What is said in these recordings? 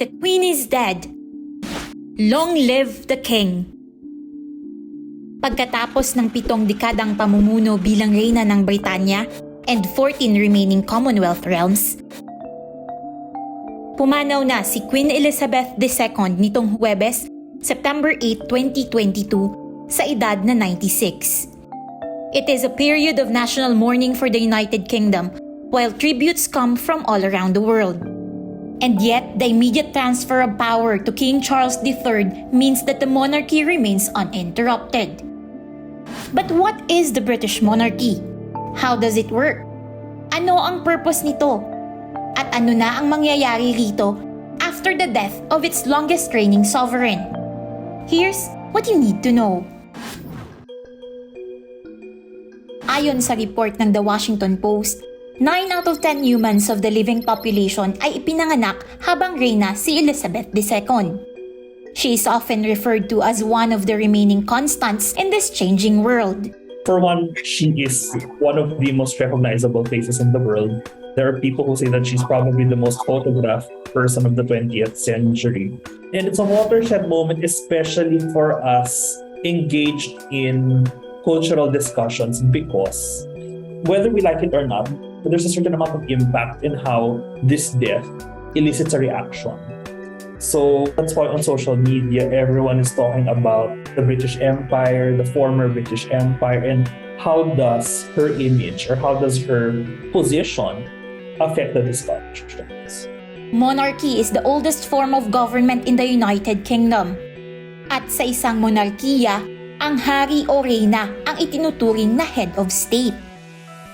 The Queen is dead. Long live the King. Pagkatapos ng 7 dekadang pamumuno bilang reyna ng Britanya and 14 remaining Commonwealth realms, pumanaw na si Queen Elizabeth II nitong Huwebes, September 8, 2022 sa edad na 96. It is a period of national mourning for the United Kingdom while tributes come from all around the world. And yet, the immediate transfer of power to King Charles III means that the monarchy remains uninterrupted. But what is the British monarchy? How does it work? Ano ang purpose nito? At ano na ang mangyayari rito after the death of its longest reigning sovereign? Here's what you need to know. Ayon sa report ng The Washington Post, 9 out of 10 humans of the living population ay ipinanganak habang reyna si Elizabeth II. She is often referred to as one of the remaining constants in this changing world. For one, she is one of the most recognizable faces in the world. There are people who say that she's probably the most photographed person of the 20th century. And it's a watershed moment, especially for us engaged in cultural discussions, because whether we like it or not, there's a certain amount of impact in how this death elicits a reaction. So that's why on social media, everyone is talking about the British Empire, the former British Empire, and how does her image or how does her position affect the discussions. Monarchy is the oldest form of government in the United Kingdom. At sa isang monarkiya, ang hari o reyna ang itinuturing na head of state.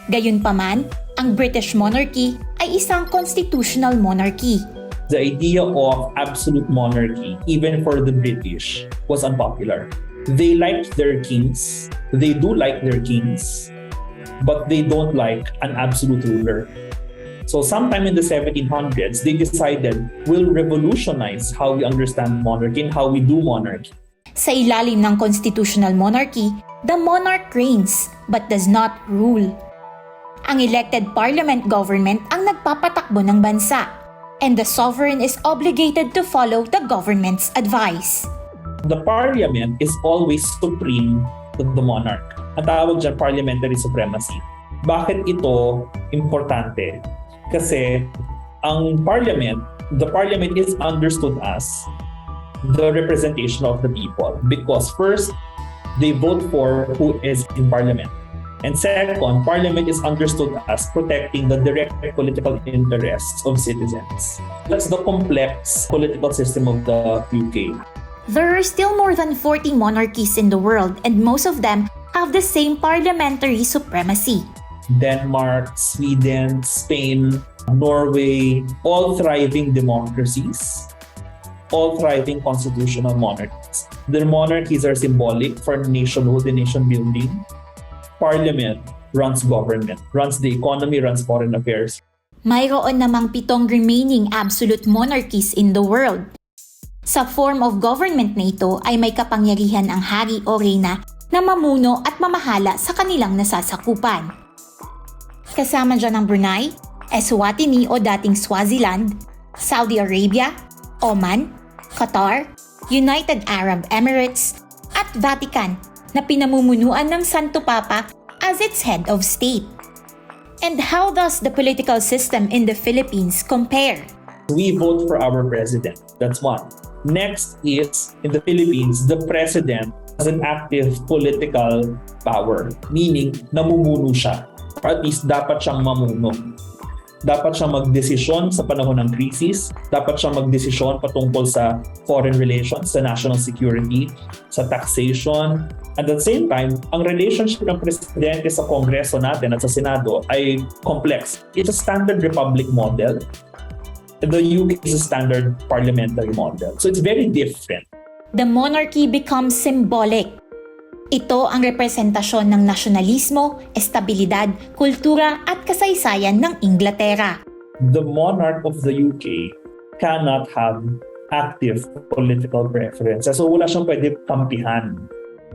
Gayunpaman, ang British monarchy ay isang constitutional monarchy. The idea of absolute monarchy, even for the British, was unpopular. They liked their kings, they do like their kings, but they don't like an absolute ruler. So sometime in the 1700s, they decided, we'll revolutionize how we understand monarchy and how we do monarchy. Sa ilalim ng constitutional monarchy, the monarch reigns but does not rule. Ang elected parliament government ang nagpapatakbo ng bansa, and the sovereign is obligated to follow the government's advice. The parliament is always supreme to the monarch. Ang tawag dyan, parliamentary supremacy. Bakit ito importante? Kasi ang the parliament is understood as the representation of the people. Because first, they vote for who is in parliament. And second, parliament is understood as protecting the direct political interests of citizens. That's the complex political system of the UK. There are still more than 40 monarchies in the world, and most of them have the same parliamentary supremacy. Denmark, Sweden, Spain, Norway, all thriving democracies, all thriving constitutional monarchies. Their monarchies are symbolic for nationhood and nation building. Parliament runs government, runs the economy, runs foreign affairs. Mayroon namang 7 remaining absolute monarchies in the world. Sa form of government na ito ay may kapangyarihan ang hari o reyna na mamuno at mamahala sa kanilang nasasakupan. Kasama dyan ang Brunei, Eswatini o dating Swaziland, Saudi Arabia, Oman, Qatar, United Arab Emirates, at Vatican na pinamumunuan ng Santo Papa as its head of state. And how does the political system in the Philippines compare? We vote for our president. That's one. Next is, in the Philippines, the president has an active political power, meaning namumuno siya. Or at least dapat siyang mamuno. Dapat siyang magdesisyon sa panahon ng krisis, dapat siyang magdesisyon patungkol sa foreign relations, sa national security, sa taxation. At the same time, ang relationship ng presidente sa Kongreso natin at sa Senado ay complex. It's a standard republic model. The UK is a standard parliamentary model. So it's very different. The monarchy becomes symbolic. Ito ang representasyon ng nasyonalismo, estabilidad, kultura at kasaysayan ng Inglaterra. The monarch of the UK cannot have active political preferences. So wala siyang pwedeng kampihan.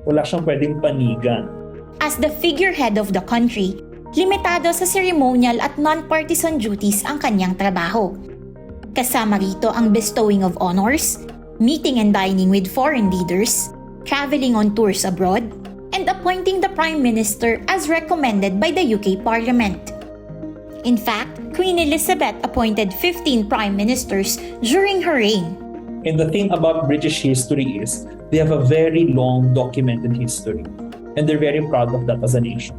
Wala siyang pwedeng panigan. As the figurehead of the country, limitado sa ceremonial at non-partisan duties ang kanyang trabaho. Kasama rito ang bestowing of honors, meeting and dining with foreign leaders, traveling on tours abroad, and appointing the Prime Minister as recommended by the UK Parliament. In fact, Queen Elizabeth appointed 15 Prime Ministers during her reign. And the thing about British history is they have a very long documented history. And they're very proud of that as a nation.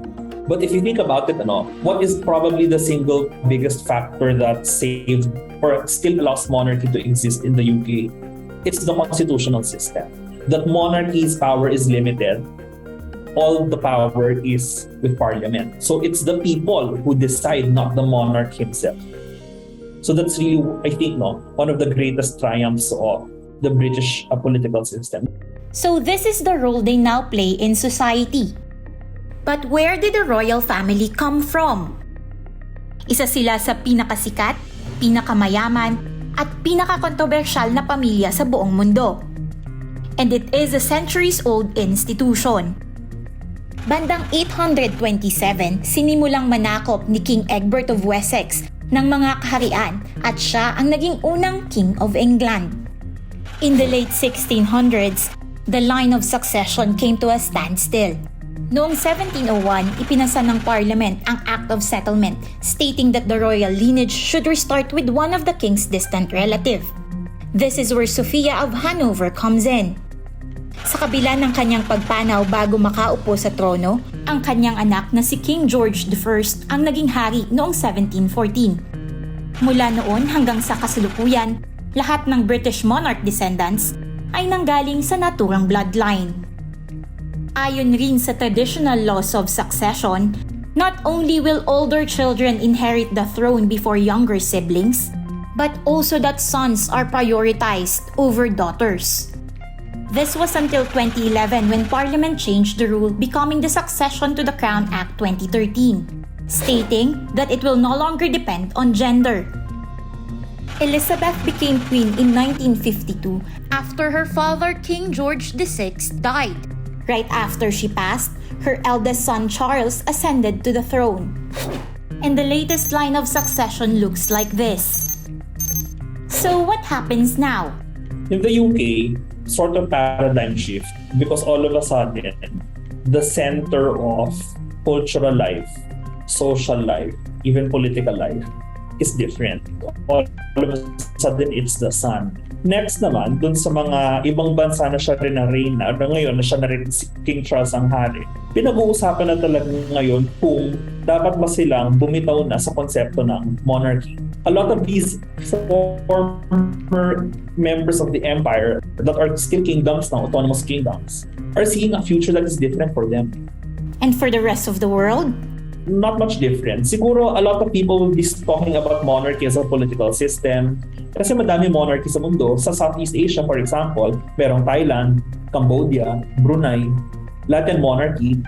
But if you think about it, what is probably the single biggest factor that saved or still allows monarchy to exist in the UK? It's the constitutional system. That monarchy's power is limited. All the power is with parliament. So it's the people who decide, not the monarch himself. So that's really, I think, one of the greatest triumphs of the British political system. So this is the role they now play in society. But where did the royal family come from? Isa sila sa pinakasikat, pinakamayaman, at pinakakontrobersyal na pamilya sa buong mundo. And it is a centuries-old institution. Bandang 827, sinimulang manakop ni King Egbert of Wessex ng mga kaharian at siya ang naging unang King of England. In the late 1600s, the line of succession came to a standstill. Noong 1701, ipinasa ng Parliament ang Act of Settlement stating that the royal lineage should restart with one of the king's distant relative. This is where Sophia of Hanover comes in. Sa kabila ng kanyang pagpanaw bago makaupo sa trono, ang kanyang anak na si King George I ang naging hari noong 1714. Mula noon hanggang sa kasalukuyan, lahat ng British monarch descendants ay nanggaling sa naturang bloodline. Ayon rin sa traditional laws of succession, not only will older children inherit the throne before younger siblings, but also that sons are prioritized over daughters. This was until 2011 when Parliament changed the rule, becoming the Succession to the Crown Act 2013, stating that it will no longer depend on gender. Elizabeth became queen in 1952 after her father King George VI died. Right after she passed, her eldest son Charles ascended to the throne. And the latest line of succession looks like this. So what happens now? In the UK, sort of paradigm shift because all of a sudden, the center of cultural life, social life, even political life is different. All of a sudden, it's the son. Next naman, dun sa mga ibang bansa na siya rin na reyna, na ngayon na siya na rin si King Charles ang hari, pinag-uusapan na talaga ngayon kung dapat ba silang bumitaw na sa konsepto ng monarchy. A lot of these former members of the empire that are still kingdoms now, autonomous kingdoms, are seeing a future that is different for them. And for the rest of the world? Not much different. Siguro a lot of people will be talking about monarchy as a political system kasi madami monarchy sa mundo. Sa Southeast Asia, for example, merong Thailand, Cambodia, Brunei, Latin monarchy.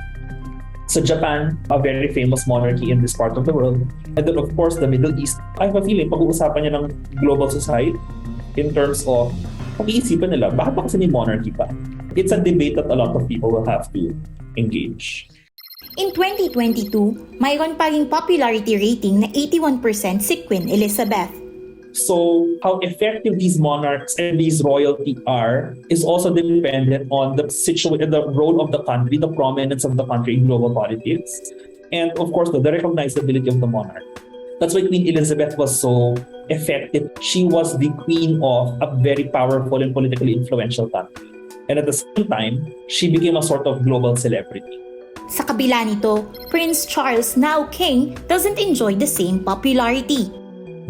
Sa Japan, a very famous monarchy in this part of the world. And then of course, the Middle East. I have a feeling pag-uusapan niya ng global society in terms of pag-iisipan nila, bakit ba kasi may monarchy pa? It's a debate that a lot of people will have to engage. In 2022, mayroon pa ring popularity rating na 81% si Queen Elizabeth. So, how effective these monarchs and these royalty are is also dependent on the situation, the role of the country, the prominence of the country in global politics, and of course, the recognizability of the monarch. That's why Queen Elizabeth was so effective. She was the queen of a very powerful and politically influential country. And at the same time, she became a sort of global celebrity. Sa kabila nito, Prince Charles, now king, doesn't enjoy the same popularity.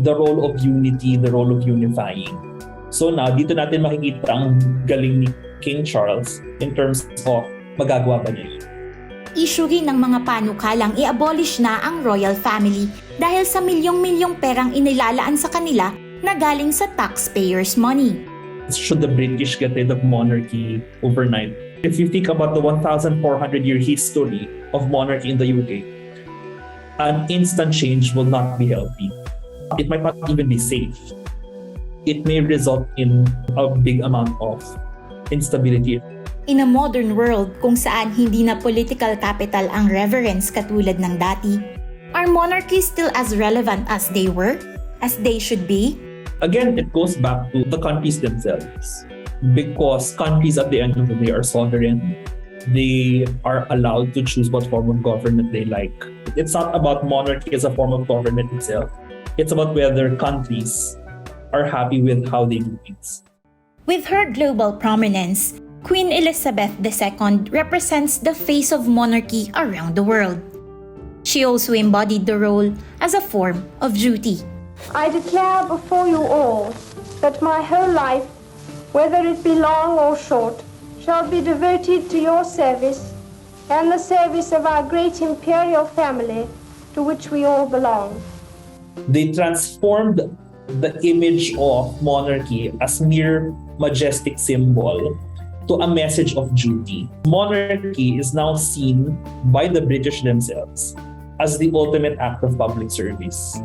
The role of unity, the role of unifying. So now, dito natin makikita ang galing ni King Charles in terms of magagawa ba niya yun. Issue rin ng mga panukalang i-abolish na ang royal family dahil sa milyong-milyong perang inilalaan sa kanila na galing sa taxpayers' money. Should the British get rid of monarchy overnight? If you think about the 1,400-year history of monarchy in the UK, an instant change will not be healthy. It might not even be safe. It may result in a big amount of instability. In a modern world kung saan hindi na political capital ang reverence katulad ng dati, are monarchies still as relevant as they were? As they should be? Again, it goes back to the countries themselves. Because countries at the end of the day are sovereign. They are allowed to choose what form of government they like. It's not about monarchy as a form of government itself. It's about whether countries are happy with how they do things. With her global prominence, Queen Elizabeth II represents the face of monarchy around the world. She also embodied the role as a form of duty. I declare before you all that my whole life, whether it be long or short, shall be devoted to your service and the service of our great imperial family to which we all belong. They transformed the image of monarchy as mere majestic symbol to a message of duty. Monarchy is now seen by the British themselves as the ultimate act of public service.